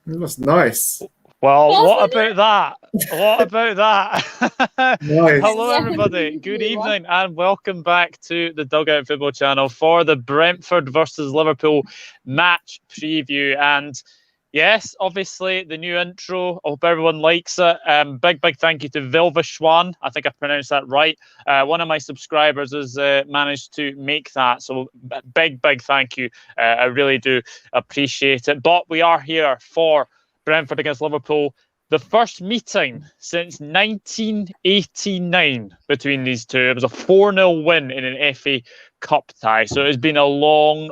That's nice. Well, what Wasn't it? about that? What about that? Nice. Hello, everybody. Good New one. evening, and welcome back to the Dugout Football Channel for the Brentford versus Liverpool match preview. And yes, obviously, the new intro. I hope everyone likes it. Big thank you to Vilva. I think I pronounced that right. One of my subscribers has managed to make that. So, big thank you. I really do appreciate it. But we are here for Brentford against Liverpool. The first meeting since 1989 between these two. It was a 4-0 win in an FA Cup tie. So it's been a long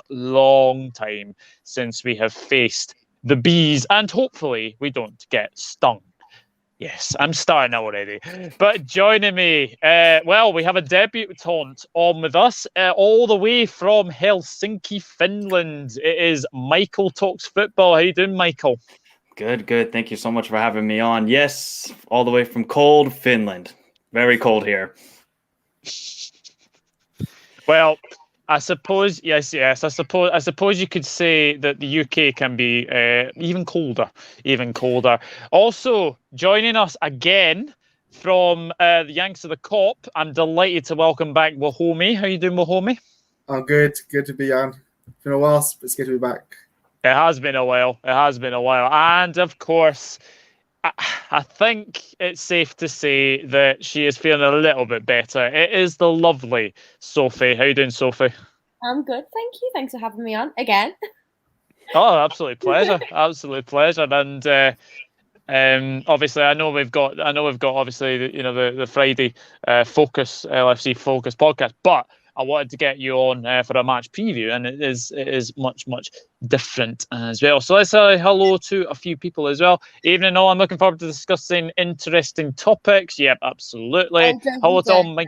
time since we have faced the Bees, and hopefully we don't get stung. Yes, I'm starting already. But joining me, we have a debutante on with us, all the way from Helsinki, Finland. It is Michael Talks Football. How you doing, Michael? Good. Thank you so much for having me on. Yes, all the way from cold Finland. Very cold here. Well, I suppose yes. I suppose you could say that the UK can be even colder. Also joining us again from the Yanks of the Kop. I'm delighted to welcome back Wahome. How you doing, Wahome? I'm good. Good to be on. It's been a while, but it's good to be back. It has been a while. And of course, I think it's safe to say that she is feeling a little bit better. It is the lovely Sophie. How you doing, Sophie? I'm good, thank you. Thanks for having me on again. Oh, absolute pleasure. And obviously, I know we've got obviously the Friday Focus LFC Focus podcast, but I wanted to get you on for a match preview, and it is much different as well. So let's say hello to a few people as well. Evening all, I'm looking forward to discussing interesting topics. Yep, absolutely. Hello to all my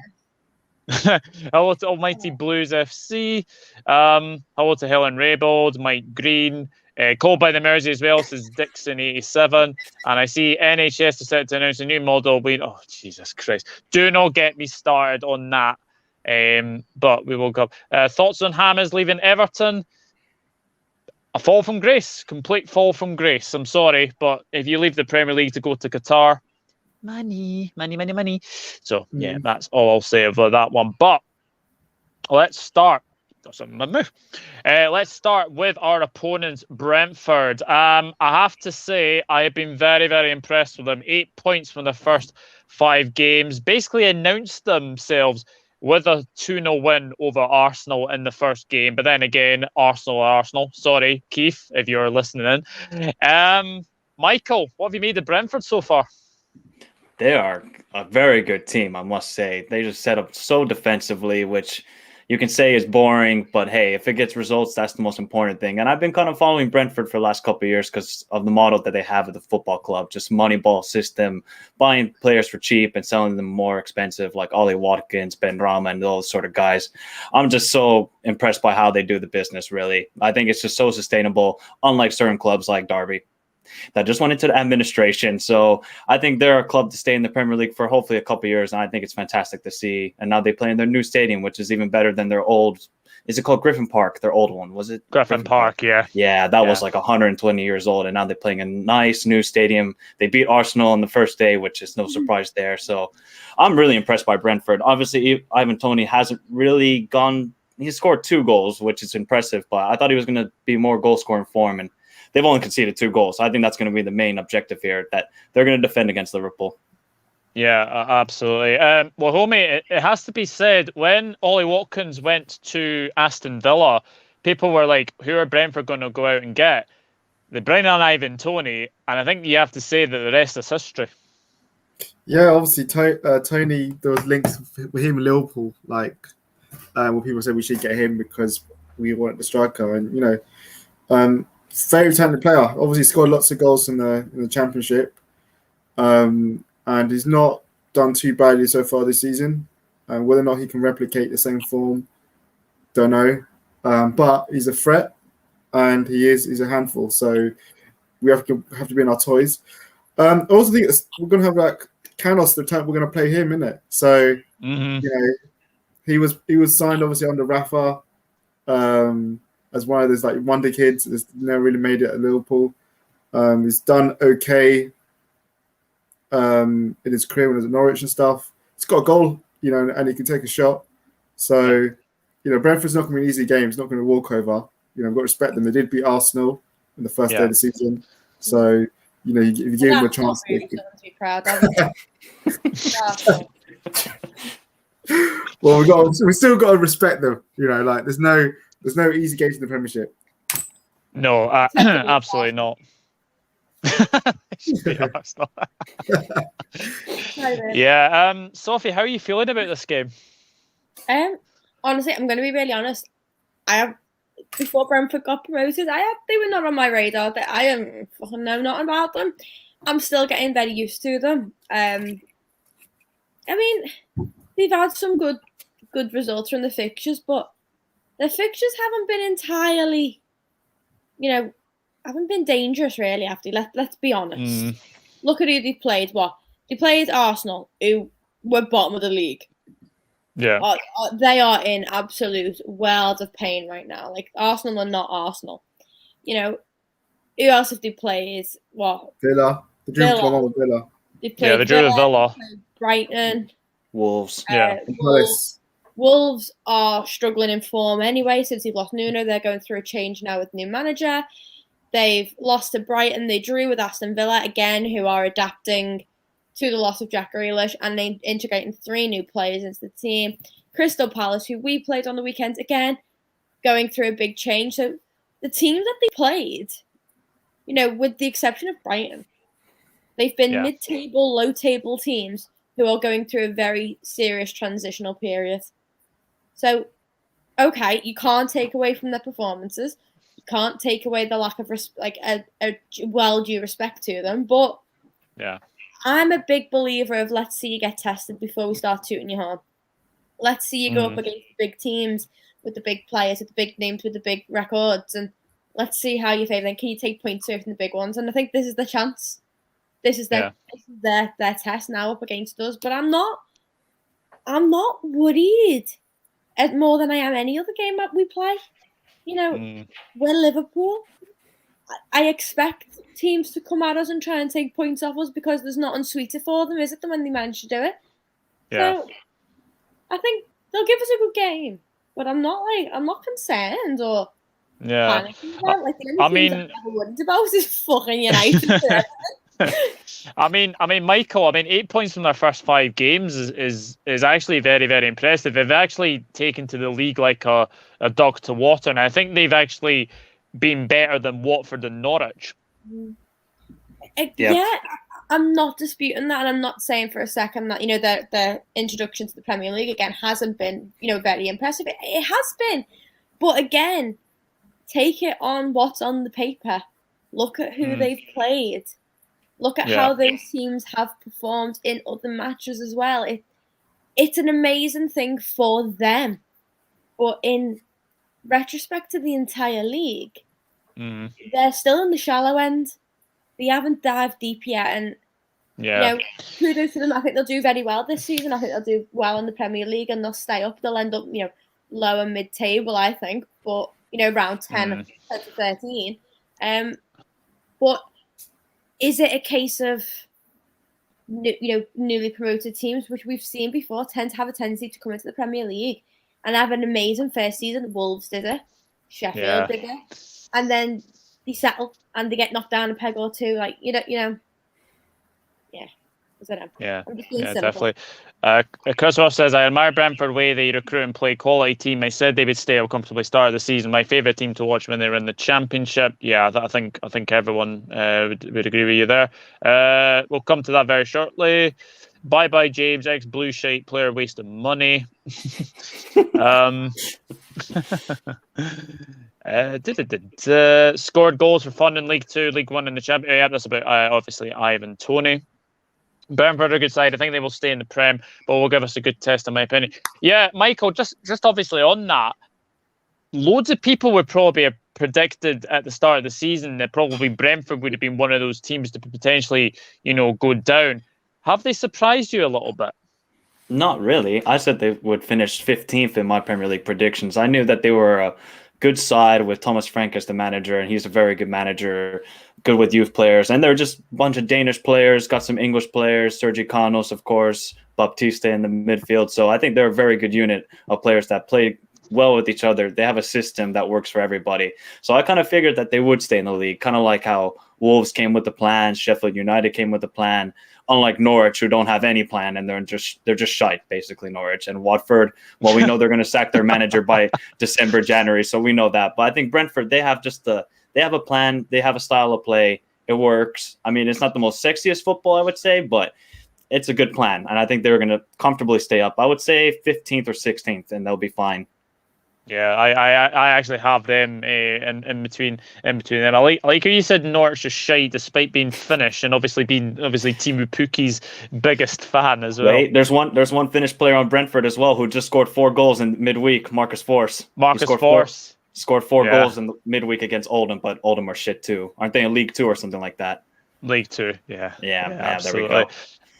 hello to Almighty Blues FC. Hello to Helen Raybold, Mike Green. Called by the Mersey as well, says Dixon87. And I see NHS is set to announce a new model. Oh, Jesus Christ. Do not get me started on that. But we will go. Thoughts on Hammers leaving Everton? A fall from grace. Complete fall from grace. I'm sorry, but if you leave the Premier League to go to Qatar, money. So, yeah, that's all I'll say about that one. But let's start. Let's start with our opponents, Brentford. I have to say, I have been very impressed with them. 8 points from the first 5 games. Basically announced themselves with a 2-0 win over Arsenal in the first game. But then again, Arsenal. Sorry, Keith, if you're listening in. Michael, what have you made of Brentford so far? They are a very good team, I must say. They just set up so defensively, which you can say is boring, but hey, if it gets results, that's the most important thing. And I've been kind of following Brentford for the last couple of years because of the model that they have at the football club, just money ball system, buying players for cheap and selling them more expensive, like Ollie Watkins, Ben Rama, and those sort of guys. I'm just so impressed by how they do the business, really. I think it's just so sustainable, unlike certain clubs like Derby that just went into the administration. So I think they're a club to stay in the Premier League for hopefully a couple of years. And I think it's fantastic to see. And now they play in their new stadium, which is even better than their old. Is it called Griffin Park? Their old one, was it? Griffin Park, yeah. Yeah, that was like 120 years old. And now they're playing a nice new stadium. They beat Arsenal on the first day, which is no surprise there. So I'm really impressed by Brentford. Obviously, Ivan Toney hasn't really gone. He scored 2 goals, which is impressive. But I thought he was going to be more goal-scoring form. And they've only conceded 2 goals. So I think that's going to be the main objective here, that they're going to defend against Liverpool. Yeah, absolutely. Well, homie, it has to be said, when Ollie Watkins went to Aston Villa, people were like, who are Brentford going to go out and get? They bring on Ivan Toney, and I think you have to say that the rest is history. Yeah, obviously, Tony, there was links with him in Liverpool, where people said we should get him because we want the striker. And, very talented player. Obviously, scored lots of goals in the Championship, and he's not done too badly so far this season. Whether or not he can replicate the same form, don't know. But he's a threat, and he's a handful. So we have to be in our toys. I also think we're going to have Canos the time we're going to play him, isn't it? So he was signed obviously under Rafa. As one of those wonder kids that's never really made it at Liverpool. He's done okay in his career when he was at Norwich and stuff. He's got a goal, and he can take a shot. So, Brentford's not going to be an easy game. It's not going to walk over. We've got to respect them. They did beat Arsenal in the first day of the season. So, if you give them a chance. Really to be proud of. Well, we still got to respect them. There's no easy games in the Premiership. No, absolutely not. Yeah, Sophie, how are you feeling about this game? Honestly, I'm going to be really honest. Before Brentford got promoted, they were not on my radar. I don't fucking know nothing about them. I'm still getting very used to them. I mean, they've had some good results from the fixtures, but the fixtures haven't been entirely, haven't been dangerous really. Let's be honest. Look at who they played. They played Arsenal, who were bottom of the league. Yeah, they are in absolute world of pain right now. Like, Arsenal are not Arsenal. Who else have they played? What? Villa. They drew with Villa. They played they drew with Villa. Brighton. Wolves. Wolves are struggling in form anyway since they've lost Nuno. They're going through a change now with new manager. They've lost to Brighton. They drew with Aston Villa again, who are adapting to the loss of Jack Grealish, and they integrating 3 new players into the team. Crystal Palace, who we played on the weekend, again, going through a big change. So the teams that they played, with the exception of Brighton, they've been mid-table, low-table teams who are going through a very serious transitional period. So, okay, you can't take away from their performances. You can't take away the lack of a well-due respect to them, but I'm a big believer of let's see you get tested before we start tooting your horn. Let's see you go up against the big teams with the big players, with the big names, with the big records, and let's see how you fare. Then can you take points away from the big ones? And I think this is the chance. This is their test now up against us. But I'm not worried more than I am any other game that we play. We're Liverpool. I expect teams to come at us and try and take points off us because there's nothing sweeter for them, is it, than when they manage to do it? Yeah. So I think they'll give us a good game, but I'm not concerned or panicking about. Like, the only things I'm never worried about is fucking United. I mean, Michael. 8 points from their first 5 games is actually very, very impressive. They've actually taken to the league like a dog to water, and I think they've actually been better than Watford and Norwich. Yeah, I'm not disputing that, and I'm not saying for a second that their introduction to the Premier League again hasn't been very impressive. It has been, but again, take it on what's on the paper. Look at who they've played. Look at how those teams have performed in other matches as well. It's an amazing thing for them, but in retrospect to the entire league, they're still in the shallow end. They haven't dived deep yet, and kudos to them. I think they'll do very well this season. I think they'll do well in the Premier League, and they'll stay up. They'll end up, lower mid-table, I think, but around 10 to 13. But is it a case of newly promoted teams, which we've seen before, tend to have a tendency to come into the Premier League and have an amazing first season? Wolves did it, Sheffield did it, and then they settle and they get knocked down a peg or two. Like I don't know. Yeah, definitely. Kristoffer says, I admire Brentford way they recruit and play quality team. I said they would stay up comfortably start of the season. My favourite team to watch when they were in the Championship. Yeah, I think everyone would agree with you there. We'll come to that very shortly. Bye James, ex blue shite player wasting money. Scored goals for fun in League 2, League 1 in the Championship. Yeah, that's about obviously Ivan Toney. Brentford are a good side. I think they will stay in the Prem, but will give us a good test, in my opinion. Yeah, Michael, just obviously on that, loads of people would probably have predicted at the start of the season that probably Brentford would have been one of those teams to potentially, go down. Have they surprised you a little bit? Not really. I said they would finish 15th in my Premier League predictions. I knew that they were a good side with Thomas Frank as the manager, and he's a very good manager, good with youth players. And they're just a bunch of Danish players, got some English players, Sergi Canos, of course, Baptiste in the midfield. So I think they're a very good unit of players that play well with each other. They have a system that works for everybody. So I kind of figured that they would stay in the league, kind of like how Wolves came with the plan, Sheffield United came with the plan, unlike Norwich, who don't have any plan, and they're just shite, basically, Norwich. And Watford, well, we know they're going to sack their manager by December, January, so we know that. But I think Brentford, they have a plan, they have a style of play, it works. I mean, it's not the most sexiest football, I would say, but it's a good plan, and I think they're going to comfortably stay up. I would say 15th or 16th, and they'll be fine. Yeah, I actually have them in between them. I like how you said Norwich is shy despite being Finnish and obviously Teemu Pukki's biggest fan as well. Wait, there's one Finnish player on Brentford as well who just scored 4 goals in midweek. Marcus Forss. Scored 4 goals in the midweek against Oldham, but Oldham are shit too. Aren't they in League 2 or something like that? League 2, yeah. Absolutely. There we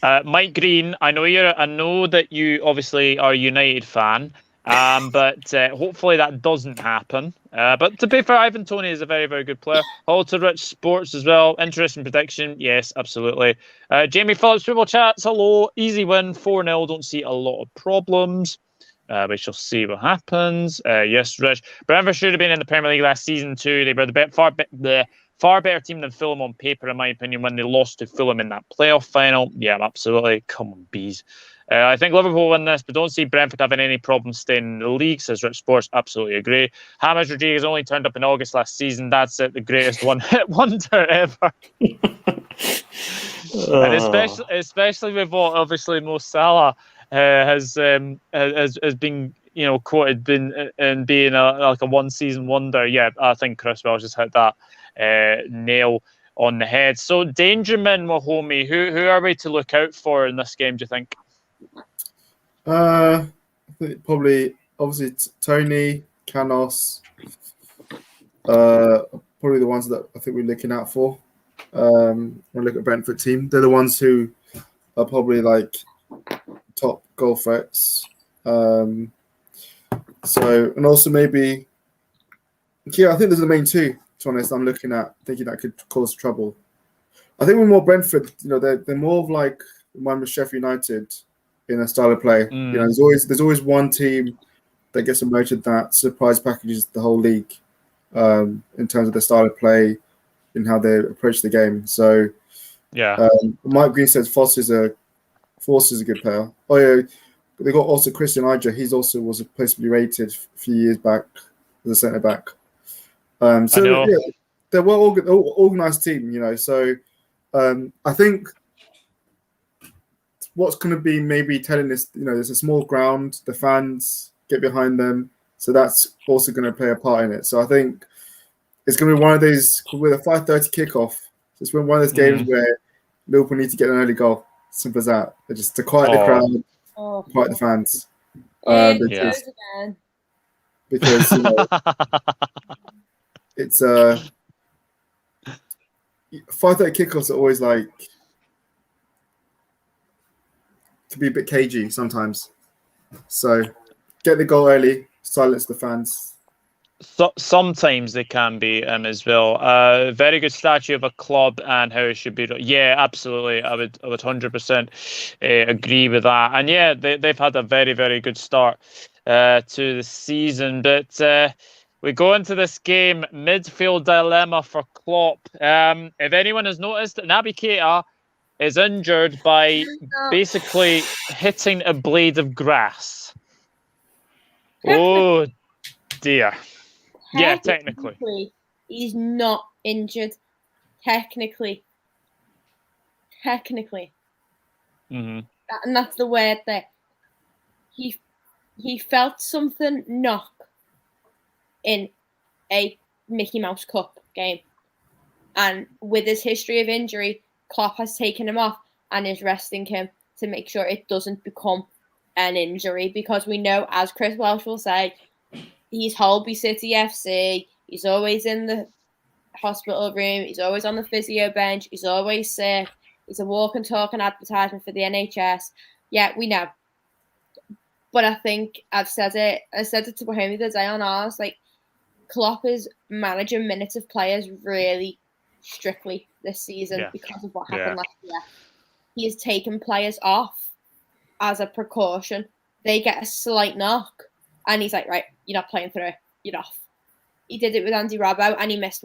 go. Mike Green, I know that you obviously are a United fan. But hopefully that doesn't happen. But to be fair, Ivan Toney is a very, very good player. Halter Rich Sports as well. Interesting prediction. Yes, absolutely. Jamie Phillips, Football Chats. Hello. Easy win. 4-0. Don't see a lot of problems. We shall see what happens. Yes, Rich. Brentford should have been in the Premier League last season too. They were the far better team than Fulham on paper, in my opinion, when they lost to Fulham in that playoff final. Yeah, absolutely. Come on, bees. I think Liverpool win this, but don't see Brentford having any problems staying in the league, says Rich Sports. Absolutely agree. James Rodriguez only turned up in August last season. That's it, the greatest one-hit wonder ever. And especially with what obviously Mo Salah has been quoted in being a one-season wonder. Yeah, I think Chris Welsh just hit that nail on the head. So Dangerman, Wahome, who are we to look out for in this game, do you think? I think probably obviously Tony, Canos, probably the ones that I think we're looking out for. When we look at Brentford team, they're the ones who are probably like top goal threats. And also maybe, I think there's the main two. To be honest, I'm looking at thinking that could cause trouble. I think with more Brentford, they're more of like one with Sheffield United in a style of play. There's always one team that gets promoted that surprise packages the whole league in terms of their style of play and how they approach the game. So yeah, Mike Green says Foss is a good player. Oh yeah, they got also Christian Ajer. He's also was supposed to be rated a few years back as a centre back. They're well organized team. So I think what's going to be maybe telling this, there's a small ground, the fans get behind them, so that's also going to play a part in it. So I think it's going to be one of those with a 5:30 kickoff. It's one of those games where Liverpool need to get an early goal. Simple as that. Just to quiet the crowd, quiet the fans. Because it's 5:30 kickoffs are always like to be a bit cagey sometimes. So get the goal early, silence the fans. So, sometimes they can be as well. Very good statue of a club and how it should be. Yeah, absolutely. I would 100% agree with that. And yeah, they've had a very, very good start to the season. But we go into this game, midfield dilemma for Klopp. If anyone has noticed, Naby Keita is injured by basically hitting a blade of grass. Oh dear. Yeah, technically. He's not injured. Technically. Mm-hmm. And that's the word there. He felt something knock in a Mickey Mouse Cup game. And with his history of injury, Klopp has taken him off and is resting him to make sure it doesn't become an injury. Because we know, as Chris Welsh will say, he's Holby City FC. He's always in the hospital room. He's always on the physio bench. He's always sick. He's a walking, talking advertisement for the NHS. Yeah, we know. But I think I said it to Wahome the other day on ours. Like, Klopp is managing minutes of players really strictly this season because of what happened last year. He has taken players off as a precaution. They get a slight knock, and he's like, right, you're not playing through it. You're off. He did it with Andy Robbo, and he missed,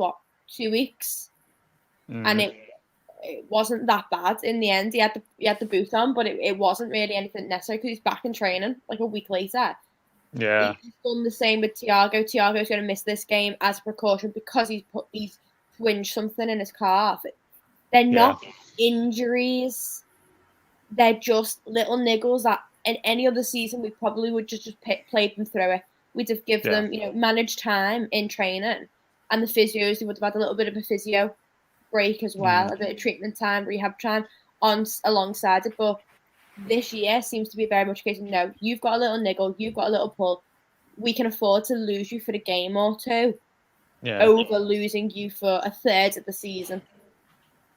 2 weeks? And it wasn't that bad in the end. He had the boot on, but it wasn't really anything necessary because he's back in training like a week later. Yeah. He's done the same with Thiago. Thiago's going to miss this game as a precaution because he's twinged something in his calf. They're not injuries. They're just little niggles that in any other season we probably would just played them through it. We'd have given them, managed time in training, and the physios, they would have had a little bit of a physio break as well, a bit of treatment time, rehab time alongside it. But this year seems to be very much a case of, no, you've got a little niggle, you've got a little pull. We can afford to lose you for a game or two over losing you for a third of the season.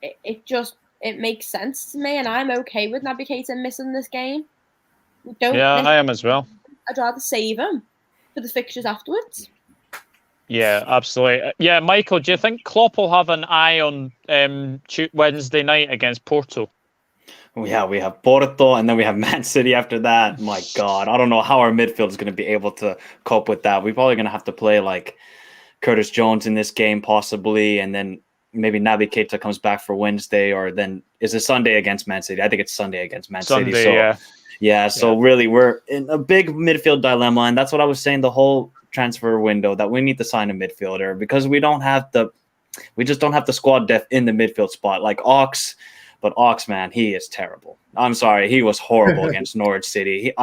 It makes sense to me, and I'm okay with Naby Keita missing this game. I am as well. I'd rather save him for the fixtures afterwards. Yeah, absolutely. Yeah, Michael, do you think Klopp will have an eye on Wednesday night against Porto? Yeah, we have Porto, and then we have Man City after that. My God, I don't know how our midfield is going to be able to cope with that. We're probably going to have to play like Curtis Jones in this game, possibly, and then maybe Naby Keita comes back for Wednesday, or then is it Sunday against Man City? I think it's Sunday against Man City. So so really we're in a big midfield dilemma, and that's what I was saying the whole transfer window, that we need to sign a midfielder because we just don't have the squad depth in the midfield spot like Ox. But Ox, man, he is terrible. I'm sorry, he was horrible against Norwich City.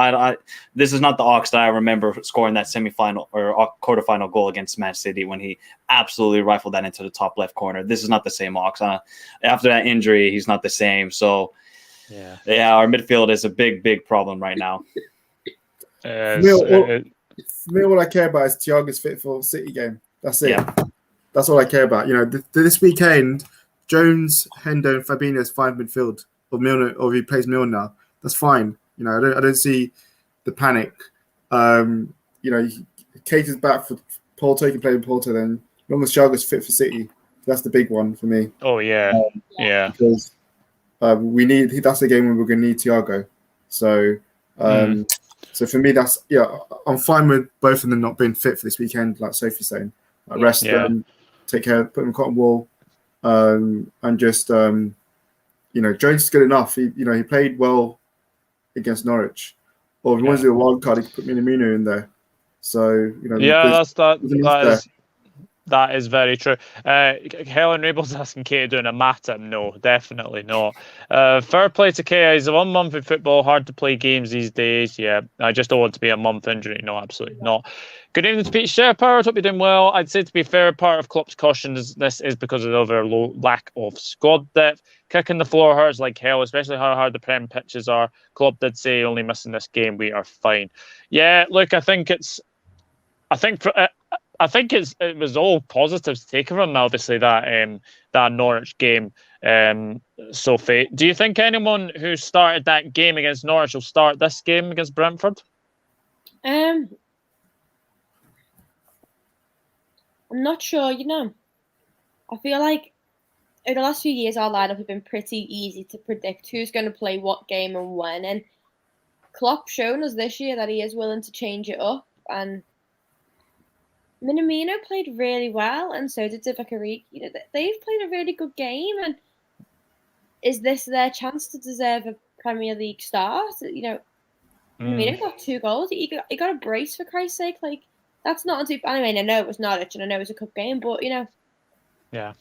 This is not the Ox that I remember scoring that semifinal or quarterfinal goal against Man City when he absolutely rifled that into the top left corner. This is not the same Ox. After that injury, he's not the same. So, our midfield is a big problem right now. For me, all I care about is Thiago's fit for City game. That's it. Yeah. That's all I care about. This weekend, Jones, Hendo, and Fabinho is fine midfield, or Milner, or if he plays Milner, that's fine. I don't see the panic. Keita's back for Porto. He can play in Porto then. As long as Thiago's fit for City, that's the big one for me. Oh yeah, because we need. That's the game when we're going to need Thiago. So. So for me, I'm fine with both of them not being fit for this weekend, like Sophie's saying. Rest them, take care, put them in cotton wool, and just Jones is good enough. He played well against Norwich. Or if he wants to do a wild card, he can put Minamino in there. So that is very true. Helen Rabel's asking Kay doing a mat at him. No, definitely not. Fair play to Kay. He's a 1 month in football. Hard to play games these days. Yeah, I just don't want to be a month injury. No, absolutely not. Good evening to Pete Sherpowers. Hope you're doing well. I'd say, to be fair, part of Klopp's caution is this is because of their low lack of squad depth. Kicking the floor hurts like hell, especially how hard the Prem pitches are. Klopp did say only missing this game, we are fine. Yeah, look, I think it was all positives to take from him. Obviously, that Norwich game. Sophie, do you think anyone who started that game against Norwich will start this game against Brentford? I'm not sure. I feel like over the last few years, our lineup has been pretty easy to predict who's going to play what game and when. And Klopp's shown us this year that he is willing to change it up. And Minamino played really well, and so did Divock Origi. They've played a really good game, and is this their chance to deserve a Premier League start? Minamino got 2 goals. He got a brace, for Christ's sake. Like, that's not too. I know it was Norwich, and I know it was a cup game, but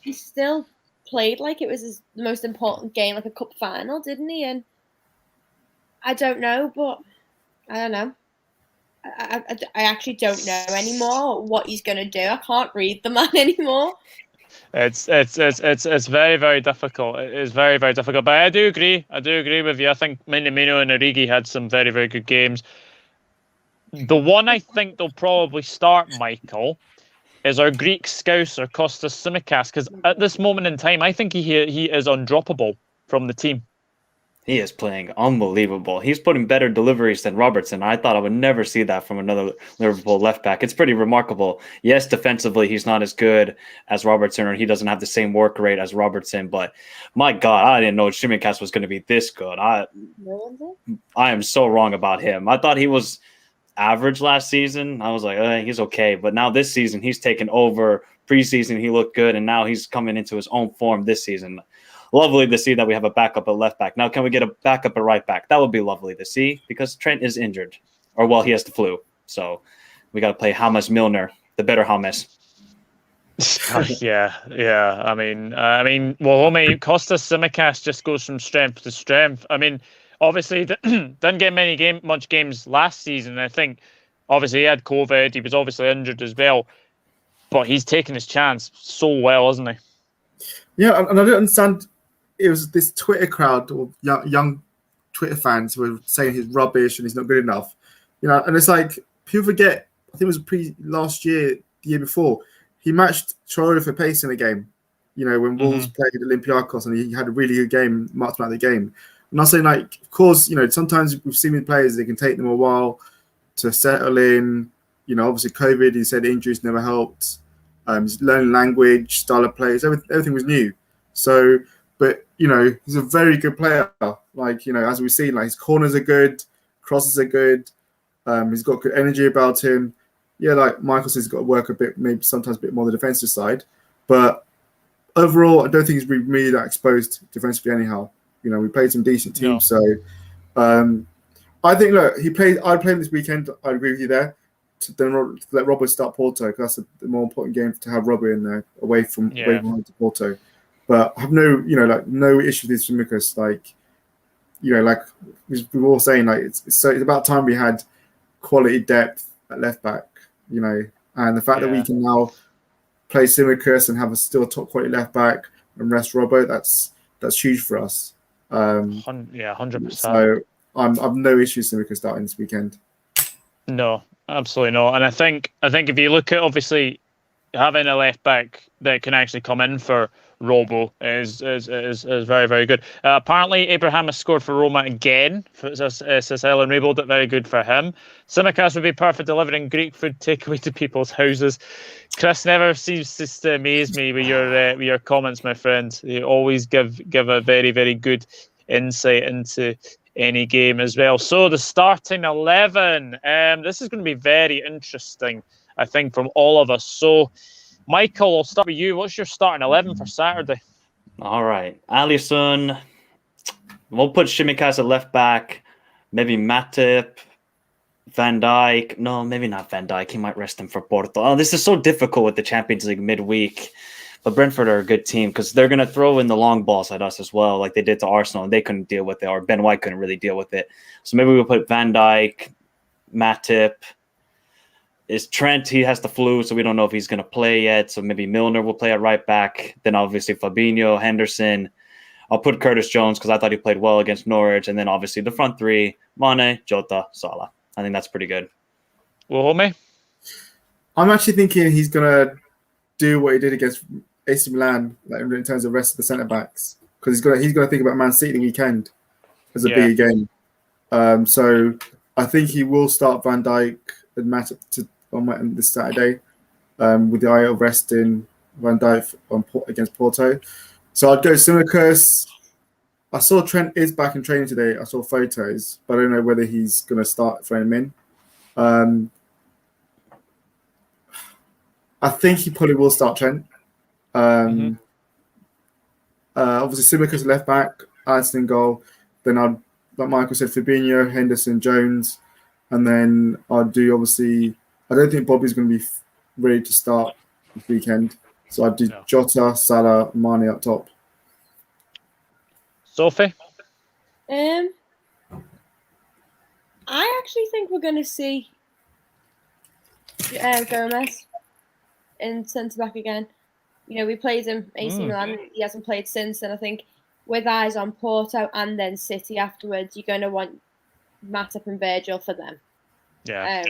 he still played like it was the most important game, like a cup final, didn't he? And I don't know, but I don't know. I actually don't know anymore what he's going to do. I can't read the man anymore. It's very, very difficult. It is very, very difficult. But I do agree with you. I think Minamino and Origi had some very, very good games. The one I think they'll probably start, Michael, is our Greek scouser Kostas Tsimikas, because at this moment in time, I think he is undroppable from the team. He is playing unbelievable. He's putting better deliveries than Robertson. I thought I would never see that from another Liverpool left back. It's pretty remarkable. Yes, defensively, he's not as good as Robertson, or he doesn't have the same work rate as Robertson. But my God, I didn't know Tsimikas was going to be this good. I am so wrong about him. I thought he was average last season. I was like, he's okay. But now this season, he's taken over. Preseason, he looked good, and now he's coming into his own form this season. Lovely to see that we have a backup at left back. Now, can we get a backup at right back? That would be lovely to see because Trent is injured, or well, he has the flu. So we got to play James Milner, the better James. Yeah. I mean, Wahome, Costas Tsimikas just goes from strength to strength. I mean, obviously didn't get much games last season. I think obviously he had COVID. He was obviously injured as well, but he's taken his chance so well, hasn't he? Yeah, and I don't understand. It was this Twitter crowd or young Twitter fans who were saying he's rubbish and he's not good enough. And it's like people forget. I think it was last year, the year before, he matched Traore for pace in a game. When Wolves played Olympiacos and he had a really good game, marked out the game. And I'm saying, like, of course, sometimes we've seen with players, they can take them a while to settle in. Obviously COVID, he said injuries never helped. He's learning language, style of play, everything was new. So, but he's a very good player. Like as we've seen, like his corners are good, crosses are good. He's got good energy about him. Yeah, like Michael says, he's got to work a bit, maybe sometimes a bit more on the defensive side. But overall, I don't think he's been really that exposed defensively anyhow. We played some decent teams, so I think I'd play him this weekend. I agree with you there. To let Robert start Porto, because that's the more important game to have Robert in there away from home to Porto. But I have no issue with Tsimikas. Like we were all saying, like it's about time we had quality depth at left back. And the fact that we can now play Tsimikas and have a still top quality left back and rest Robert, that's huge for us. 100%. So I've no issues with Tsimikas starting this weekend. No, absolutely not. And I think if you look at obviously having a left back that can actually come in for Robo is very, very good. Apparently, Abraham has scored for Roma again. Says Ellen Raybould, very good for him. Tsimikas would be perfect delivering Greek food takeaway to people's houses. Chris never seems to amaze me with your comments, my friend. You always give a very, very good insight into any game as well. So the starting 11. This is going to be very interesting, I think, from all of us. So, Michael, I'll start with you. What's your starting 11 for Saturday? All right. Alisson. We'll put Tsimikas at left back. Maybe Matip. Van Dijk. No, maybe not Van Dijk. He might rest him for Porto. Oh, this is so difficult with the Champions League midweek. But Brentford are a good team because they're going to throw in the long balls at us as well, like they did to Arsenal, and they couldn't deal with it, or Ben White couldn't really deal with it. So maybe we'll put Van Dijk, Matip. Is Trent, he has the flu, so we don't know if he's going to play yet. So maybe Milner will play at right back. Then obviously Fabinho, Henderson. I'll put Curtis Jones because I thought he played well against Norwich. And then obviously the front three, Mane, Jota, Salah. I think that's pretty good. Wahome? I'm actually thinking he's going to do what he did against AC Milan, like in terms of the rest of the centre backs, because he's going to think about Man City the weekend as a big game. So I think he will start Van Dijk and Matip on this Saturday, with the eye of resting Van Dijk against Porto. So I'd go Tsimikas. I saw Trent is back in training today. I saw photos, but I don't know whether he's going to start throwing him in. I think he probably will start Trent. Obviously, Tsimikas left back, Alisson in goal. Then I'd, like Michael said, Fabinho, Henderson, Jones, and then I'd do obviously. I don't think Bobby's going to be ready to start this weekend, so I'd do Jota, Salah, Mane up top. Sophie? I actually think we're going to see Gomez in centre back again. We played him AC Milan. He hasn't played since, and I think with eyes on Porto and then City afterwards, you're going to want Matip and Virgil for them. Yeah.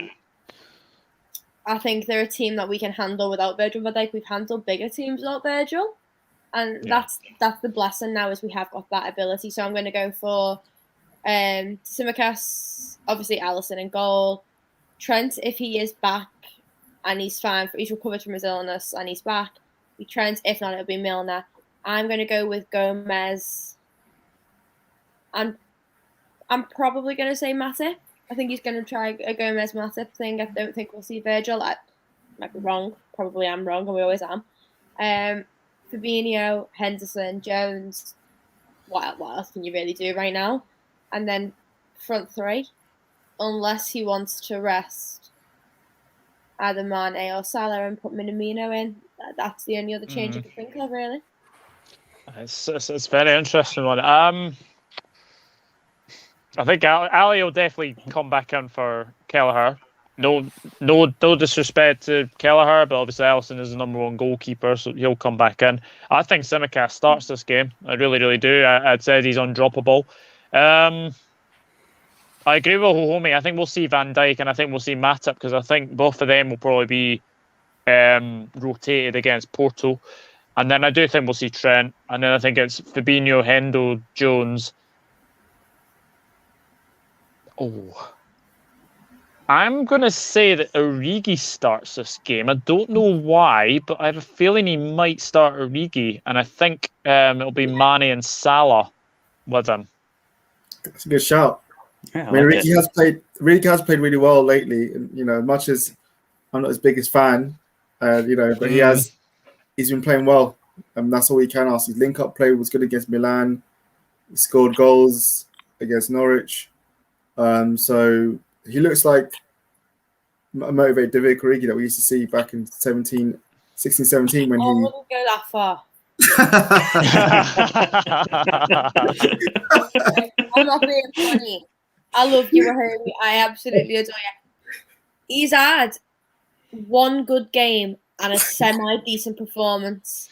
I think they're a team that we can handle without Virgil van Dijk. We've handled bigger teams without Virgil, And that's the blessing now, is we have got that ability. So I'm going to go for Tsimikas, obviously Alisson in goal. Trent, if he is back and he's fine, he's recovered from his illness and he's back. Trent, if not, it'll be Milner. I'm going to go with Gomez. I'm probably going to say Matip. I think he's going to try a Gomez Matip thing. I don't think we'll see Virgil. I might be wrong. Probably am wrong, and we always am. Fabinho, Henderson, Jones. What else can you really do right now? And then front three, unless he wants to rest either Mane or Salah and put Minamino in. That's the only other change I can think of, really. It's a very interesting one. I think Ali will definitely come back in for Kelleher. No disrespect to Kelleher, but obviously Alisson is the number one goalkeeper, so he'll come back in. I think Tsimikas starts this game. I really, really do. I'd said he's undroppable. I agree with Wahome. I think we'll see Van Dijk and I think we'll see Matip, because I think both of them will probably be rotated against Porto. And then I do think we'll see Trent. And then I think it's Fabinho, Hendo, Jones. Oh. I'm going to say that Origi starts this game. I don't know why, but I have a feeling he might start Origi. And I think it'll be Mane and Salah with him. That's a good shout. Yeah, I mean, Origi has played really well lately. And, much as I'm not his biggest fan, but he's been playing well. And that's all we can ask. His link-up play was good against Milan. He scored goals against Norwich. So he looks like a motivated David Origi that we used to see back in 16, 17 when he... I wouldn't go that far. I'm not being funny. I love you, Wahome. I absolutely adore you. He's had one good game and a semi-decent performance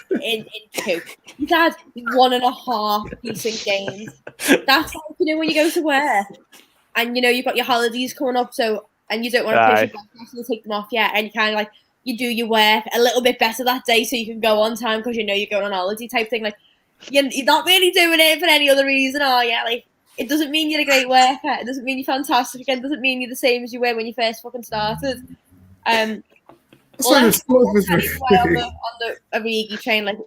in two. He's had 1.5 decent games. That's like, when you go to work and, you've got your holidays coming up, and you don't want to push your back, so you take them off yet, and you kind of like, you do your work a little bit better that day so you can go on time because you're going on holiday type thing. Like, you're not really doing it for any other reason, are you? Like, it doesn't mean you're a great worker. It doesn't mean you're fantastic. Again, it doesn't mean you're the same as you were when you first fucking started. On the Origi train, like,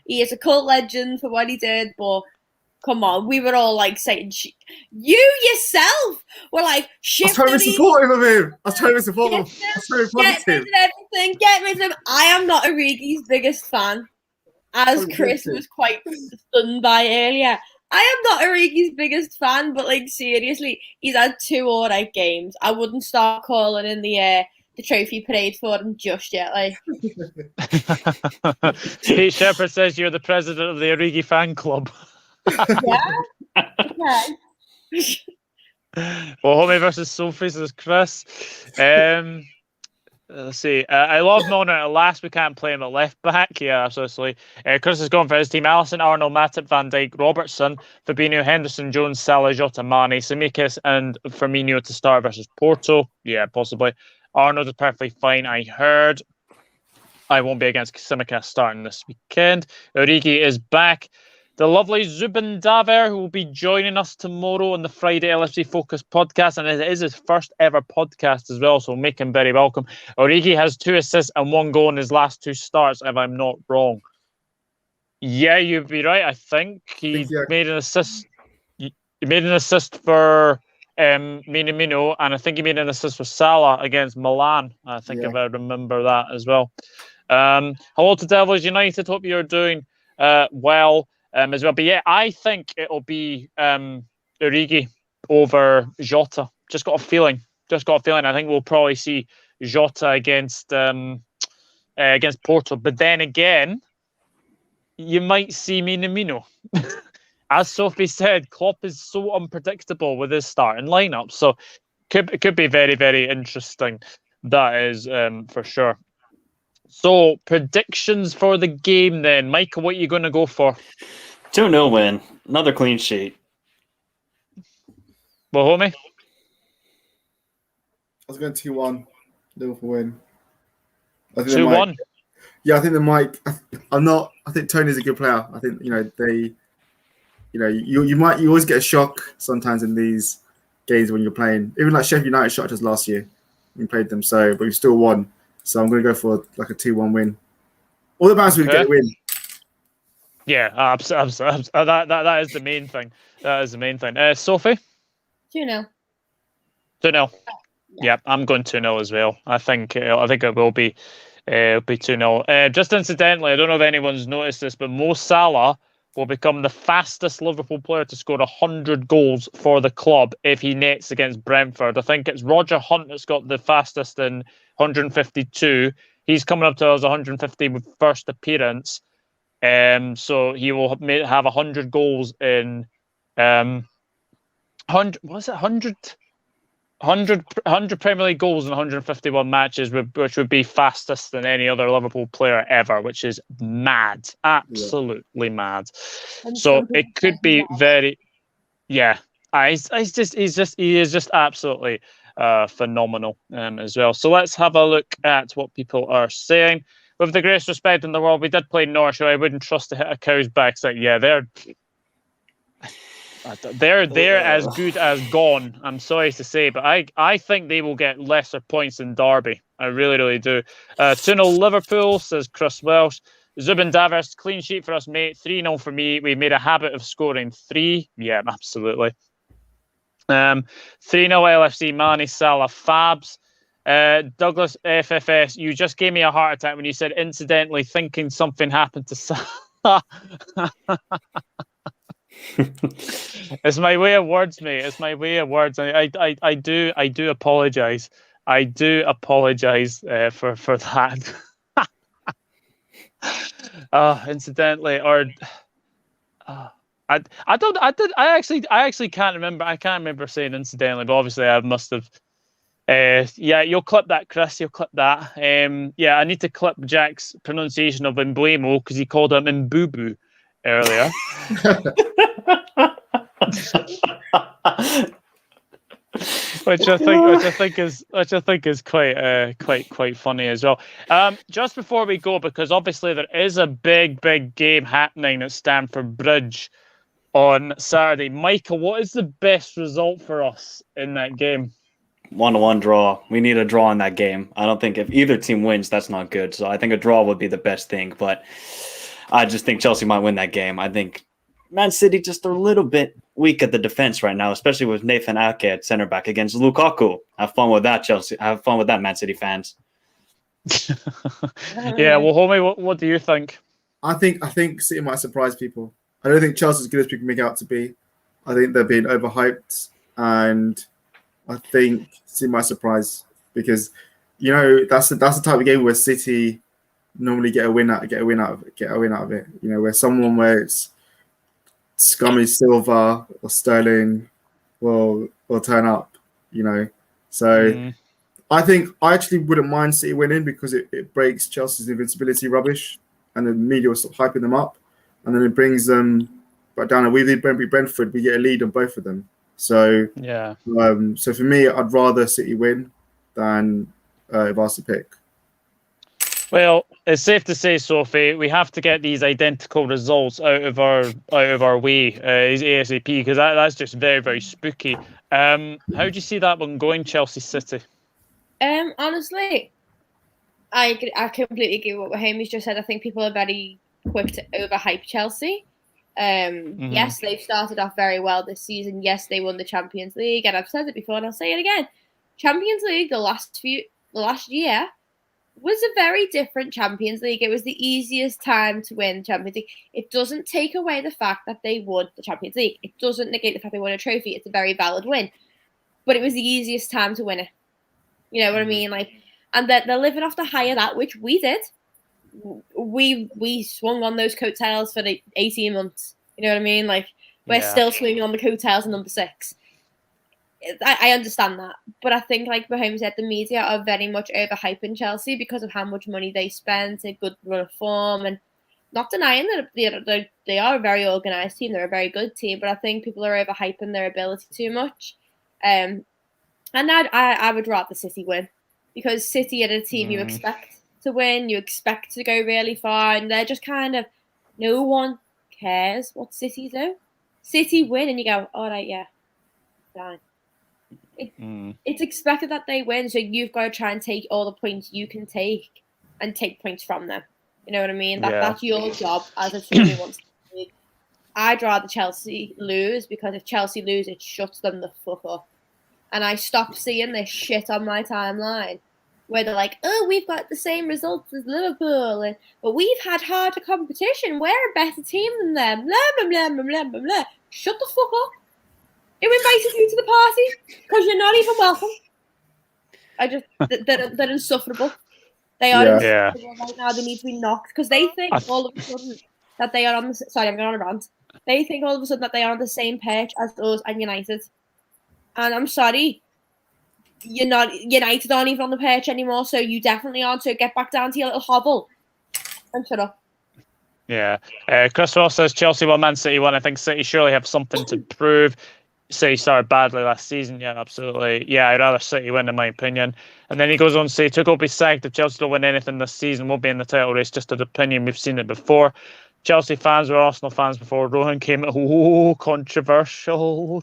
he is a cult legend for what he did, but come on, we were all like saying, you yourself were like, I was trying to be supportive of him. I was trying to be supportive. I was trying to be positive. Get rid of everything. Get rid of him. I am not Origi's biggest fan, as Chris was quite stunned by earlier. I am not Origi's biggest fan, but like, seriously, he's had 2 alright games. I wouldn't start calling in the trophy parade for him just yet. Like, Pete Shepherd says you're the president of the Origi fan club. Yeah. Okay. Wahome versus Sophie, says Chris. Let's see. I love Milner at last. We can't play him at left back. Yeah, absolutely. Chris has gone for his team: Alisson, Arnold, Matip, Van Dijk, Robertson, Fabinho, Henderson, Jones, Salah, Jota, Mane, Tsimikas, and Firmino to start versus Porto. Yeah, possibly. Arnold is perfectly fine, I heard. I won't be against Tsimikas starting this weekend. Origi is back. The lovely Zubin Daver, who will be joining us tomorrow on the Friday LFC Focus podcast, and it is his first ever podcast as well, so make him very welcome. Origi has 2 assists and 1 goal in his last 2 starts, if I'm not wrong. Yeah, you'd be right. I think he made an assist. He made an assist for Minamino, and I think he made an assist for Salah against Milan. I think if I remember that as well. Hello to Devils United. Hope you're doing well. As well, but yeah, I think it'll be Origi over Jota. Just got a feeling. I think we'll probably see Jota against Porto. But then again, you might see Minamino. As Sophie said, Klopp is so unpredictable with his starting lineup. So it could be very, very interesting. That is for sure. So predictions for the game then. Michael, what are you going to go for? 2-0 win. Another clean sheet. Wahome? I was going 2-1. Liverpool win. 2-1. Yeah, I think they might. I'm not. I think Tony's a good player. I think you always get a shock sometimes in these games when you're playing. Even like Sheffield United shocked us last year. We played them, but we still won. So I'm going to go for like a 2-1 win. All the bands we get a win. Yeah, absolutely. That is the main thing. That is the main thing. Sophie? 2-0. 2-0. Yeah, I'm going 2-0 as well. I think it will be 2-0. Just incidentally, I don't know if anyone's noticed this, but Mo Salah will become the fastest Liverpool player to score 100 goals for the club if he nets against Brentford. I think it's Roger Hunt that's got the fastest in 152. He's coming up to us 150 with first appearance. So he will have 100 goals in 100. Was it 100? 100 Premier League goals in 151 matches, which would be fastest than any other Liverpool player ever, which is mad, absolutely mad. So it could be very, yeah. He is just absolutely phenomenal as well. So let's have a look at what people are saying. With the greatest respect in the world, we did play Norwich, so I wouldn't trust to hit a cow's backside. Yeah, they're as good as gone. I'm sorry to say, but I think they will get lesser points than Derby. I really, really do. 2-0 Liverpool, says Chris Welsh. Zubin Davers, clean sheet for us, mate. 3-0 for me. We made a habit of scoring 3. Yeah, absolutely. 3-0 LFC, Mane, Salah, Fabs. Douglas FFS, you just gave me a heart attack when you said incidentally thinking something happened to Salah. It's my way of words, mate. It's my way of words. I do apologize. I do apologize for that. Incidentally, or I actually can't remember. I can't remember saying incidentally, but obviously I must have. Yeah, you'll clip that, Chris. You'll clip that. Yeah, I need to clip Jack's pronunciation of Emblemo because he called him Mbubu earlier. which I think is quite funny as well. Just before we go, because obviously there is a big game happening at Stamford Bridge on Saturday. Michael, what is the best result for us in that game? 1-1 draw. We need a draw in that game. I don't think if either team wins, that's not good. So I think a draw would be the best thing. But I just think Chelsea might win that game. I think Man City just a little bit weak at the defense right now, especially with Nathan Ake at center back against Lukaku. Have fun with that, Chelsea. Have fun with that, Man City fans. Yeah, well, homie, what do you think? I think City might surprise people. I don't think Chelsea's as good as people make out to be. I think they're being overhyped, and I think City might surprise because that's the type of game where City normally get a win out of it. Where it's scummy Silva or Sterling will turn up. So I actually wouldn't mind City winning because it breaks Chelsea's invincibility rubbish, and the media will stop hyping them up, and then it brings them back down. And we did Brentford, we get a lead on both of them. So yeah. So for me, I'd rather City win than if I was to pick. Well, it's safe to say, Sophie, we have to get these identical results out of our way ASAP because that's just very, very spooky. How do you see that one going, Chelsea City? Honestly, I completely agree with what Wahome just said. I think people are very quick to overhype Chelsea. Yes, they've started off very well this season. Yes, they won the Champions League, and I've said it before and I'll say it again. Champions League the last year was a very different Champions League. It was the easiest time to win Champions League. It doesn't take away the fact that they won the Champions League. It doesn't negate the fact they won a trophy. It's a very valid win. But it was the easiest time to win it. You know what I mean? And that they're living off the high of that, which we did. We swung on those coattails for the 18 months. You know what I mean? We're still swinging on the coattails of number 6. I understand that, but I think, like Wahome said, the media are very much overhyping Chelsea because of how much money they spent, a good run of form, and not denying that they are a very organised team. They're a very good team, but I think people are overhyping their ability too much. And I would rather City win because City are a team you expect to win. You expect to go really far, and they're just kind of no one cares what City do. City win, and you go, all right, yeah, fine. It's expected that they win, so you've got to try and take all the points you can take and take points from them. You know what I mean? That's your job as a team who wants to win. I'd rather Chelsea lose, because if Chelsea lose, it shuts them the fuck up. And I stopped seeing this shit on my timeline where they're like, oh, we've got the same results as Liverpool, but we've had harder competition. We're a better team than them. Blah, blah, blah, blah, blah, blah, blah. Shut the fuck up. Who invited you to the party? Because you're not even welcome. They're insufferable. They are insufferable right now. They need to be knocked, because they think all of a sudden that they are on the... Sorry, I'm going on a rant. They think all of a sudden that they are on the same pitch as us and United. And I'm sorry, you're not. United aren't even on the pitch anymore, so you definitely aren't. So get back down to your little hovel and shut up. Yeah. Kristoffer says Chelsea won, Man City won. I think City surely have something to prove. City started badly last season. Yeah, absolutely. Yeah, I'd rather City win, in my opinion. And then he goes on to say, Tuchel will be sacked if Chelsea don't win anything this season. We'll be in the title race. Just an opinion. We've seen it before. Chelsea fans were Arsenal fans before Rohan came. Oh, controversial.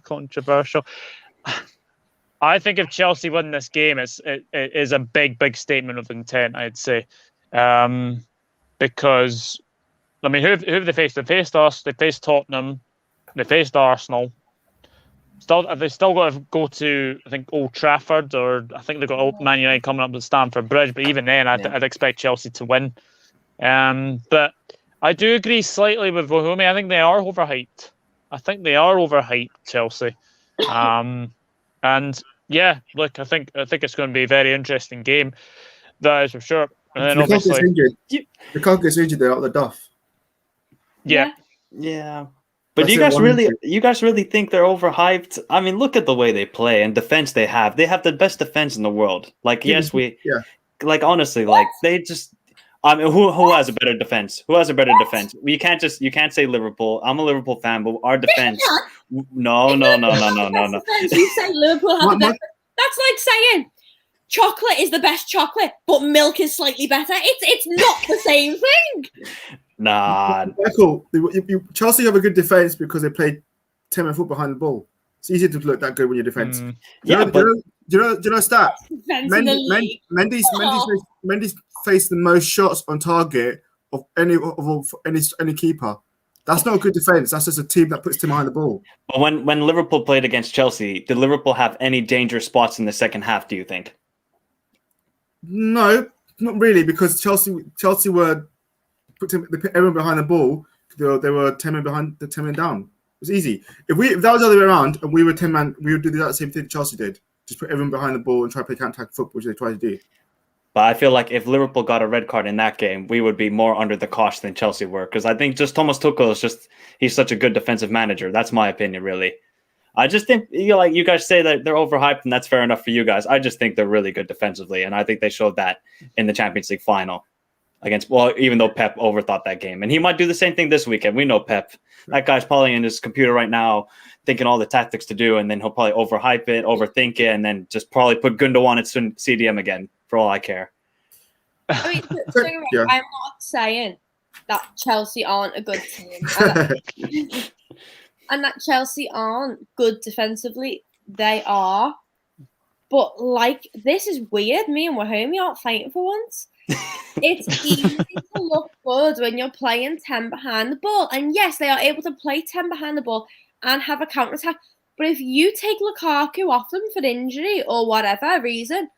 I think if Chelsea win this game, it is a big statement of intent, I'd say. Because, I mean, who have they faced? They faced us, they faced Tottenham, they faced Arsenal. They've still got to go to, I think, Old Trafford, or I think they've got Man United coming up to Stamford Bridge, but even then, I'd expect Chelsea to win. But I do agree slightly with Wahome. I think they are overhyped. Chelsea. And yeah, look, I think it's going to be a very interesting game. That is for sure. And then obviously, Lukaku gets injured, they're out the duff. Yeah. But do you guys really think they're overhyped? I mean, look at the way they play and defense they have. They have the best defense in the world. Like, like honestly, like they just. I mean, who has a better defense? You can't say Liverpool. I'm a Liverpool fan, but our defense. No. You say Liverpool have the best. That's like saying chocolate is the best chocolate, but milk is slightly better. It's not the same thing. Nah. Michael, Chelsea have a good defense because they play 10-man foot behind the ball. It's easy to look that good when you're defense. Do you know stat? Mendy's faced the most shots on target of any keeper. That's not a good defense. That's just a team that puts Tim behind the ball. But when Liverpool played against Chelsea, did Liverpool have any dangerous spots in the second half, do you think? No, not really, because Chelsea were they put everyone behind the ball. They were 10 men behind, the 10 men down. It was easy. If that was the other way around and we were 10 man, we would do the same thing that Chelsea did. Just put everyone behind the ball and try to play counter-attack football, which they tried to do. But I feel like if Liverpool got a red card in that game, we would be more under the cosh than Chelsea were. Because I think just Thomas Tuchel is he's such a good defensive manager. That's my opinion, really. I just think, you guys say that they're overhyped, and that's fair enough for you guys. I just think they're really good defensively, and I think they showed that in the Champions League final even though Pep overthought that game. And he might do the same thing this weekend. We know Pep. That guy's probably in his computer right now thinking all the tactics to do, and then he'll probably overhype it, overthink it, and then just probably put Gundogan at CDM again, for all I care. I mean, I'm not saying that Chelsea aren't a good team. And that Chelsea aren't good defensively. They are. But, this is weird. Me and Wahome aren't fighting for once. It's easy to look good when you're playing 10 behind the ball. And yes, they are able to play 10 behind the ball and have a counter-attack. But if you take Lukaku off them for injury or whatever reason,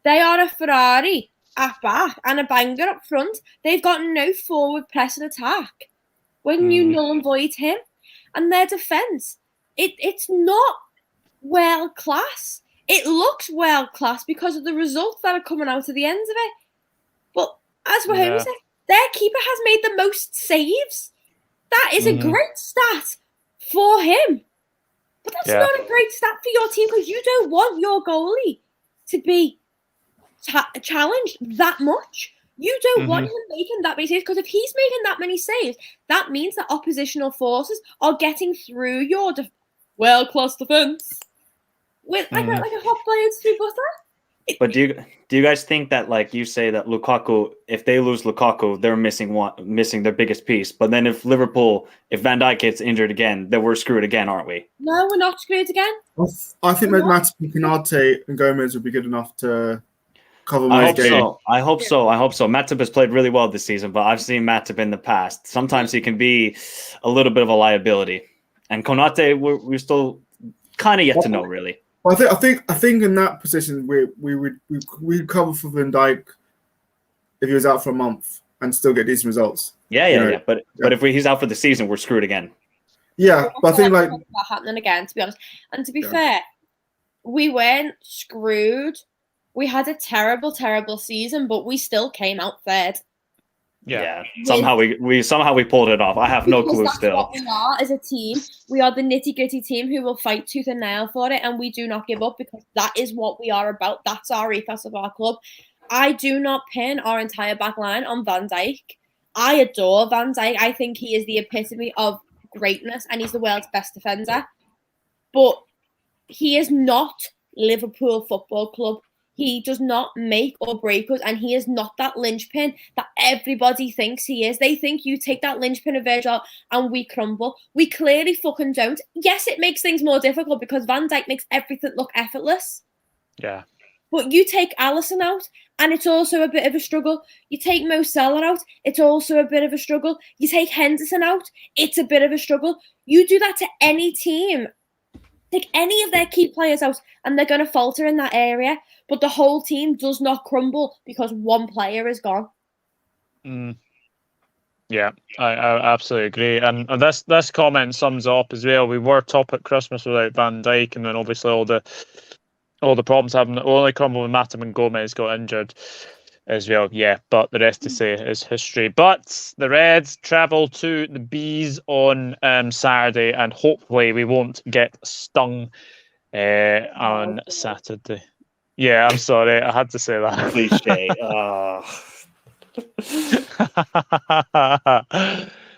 they are a Ferrari at back and a banger up front. They've got no forward press and attack when you null and void him. And their defence, it's not world-class. It looks world-class because of the results that are coming out of the end of it. But as Wahome said, their keeper has made the most saves. That is a great stat for him. But that's not a great stat for your team because you don't want your goalie to be challenged that much. You don't want him making that many saves because if he's making that many saves, that means that oppositional forces are getting through your world-class defence with like a hot boiled through butter. But do you guys think that, like you say, that Lukaku, if they lose Lukaku, they're missing their biggest piece? But then if Van Dijk gets injured again, then we're screwed again, aren't we? No, we're not screwed again. I think that Matip, Konate, and Gomez would be good enough to cover I my hope game. so. I hope so. Matip has played really well this season, but I've seen Matip in the past. Sometimes he can be a little bit of a liability. And Konate, we're still kind of yet to know, really. Well, I think in that position we'd cover for Van Dijk if he was out for a month and still get decent results. Yeah. But if he's out for the season, we're screwed again. Yeah, but I think like that happening again, to be honest. And to be fair, we weren't screwed. We had a terrible, terrible season, but we still came out third. Yeah. Somehow we pulled it off. I have no clue that's still. What we are as a team. We are the nitty-gritty team who will fight tooth and nail for it, and we do not give up because that is what we are about. That's our ethos of our club. I do not pin our entire back line on Van Dijk. I adore Van Dijk. I think he is the epitome of greatness, and he's the world's best defender. But he is not Liverpool Football Club. He does not make or break us, and he is not that linchpin that everybody thinks he is. They think you take that linchpin of Virgil and we crumble. We clearly fucking don't. Yes, it makes things more difficult because Van Dijk makes everything look effortless. Yeah. But you take Alisson out, and it's also a bit of a struggle. You take Mo Salah out, it's also a bit of a struggle. You take Henderson out, it's a bit of a struggle. You do that to any team. Take any of their key players out, and they're going to falter in that area. But the whole team does not crumble because one player is gone. Yeah, I absolutely agree. And this comment sums up as well. We were top at Christmas without Van Dijk, and then obviously all the problems happened. Only crumbled when Matip and Gomez got injured as well. Yeah, but the rest to say is history. But the Reds travel to the Bees on Saturday, and hopefully we won't get stung on Saturday. Yeah, I'm sorry, I had to say that. Cliche.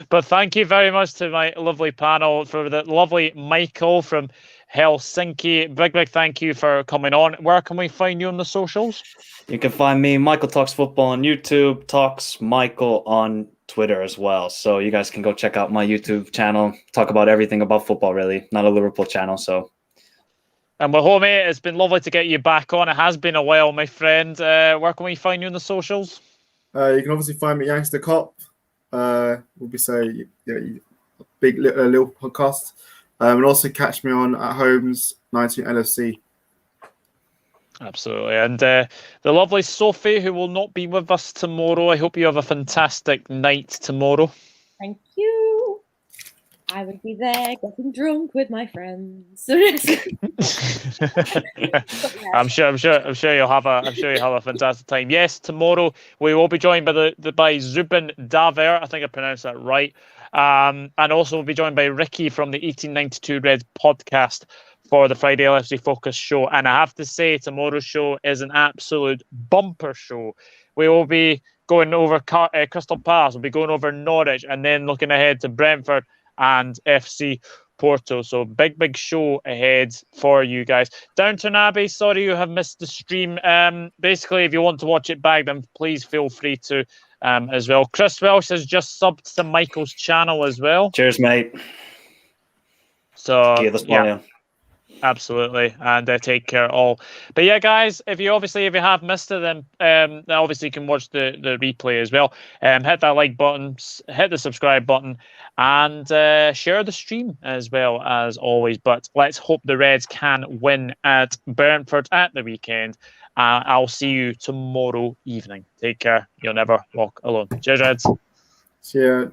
But thank you very much to my lovely panel, for the lovely Michael from Helsinki. Big thank you for coming on. Where can we find you on the socials? You can find me, Michael Talks Football, on YouTube, Talks Michael on Twitter as well. So you guys can go check out my YouTube channel. Talk about everything about football, really. Not a Liverpool channel, so. And Wahome, it's been lovely to get you back on. It has been a while, my friend. Where can we find you on the socials? You can obviously find me at Yanks of The Kop. We'll be saying a big little podcast. And also catch me on at Home's 19 LFC. Absolutely. And the lovely Sophie, who will not be with us tomorrow. I hope you have a fantastic night tomorrow. Thank you. I will be there getting drunk with my friends. I'm sure you'll have a fantastic time. Yes, tomorrow we will be joined by Zubin Daver. I think I pronounced that right. And also we'll be joined by Ricky from the 1892 Reds podcast for the Friday LFC Focus show. And I have to say, tomorrow's show is an absolute bumper show. We will be going over Crystal Palace, we'll be going over Norwich, and then looking ahead to Brentford and FC Porto. So big show ahead for you guys. Downton Abbey, sorry you have missed the stream. Basically, if you want to watch it back, then please feel free to as well. Chris Welsh has just subbed to Michael's channel as well. Cheers, mate. So yeah. Absolutely, and take care all. But yeah, guys, if you have missed it, then obviously you can watch the replay as well. Hit that like button, hit the subscribe button, and share the stream as well as always. But let's hope the Reds can win at Brentford at the weekend. I'll see you tomorrow evening. Take care. You'll never walk alone. Cheers, Reds. See ya.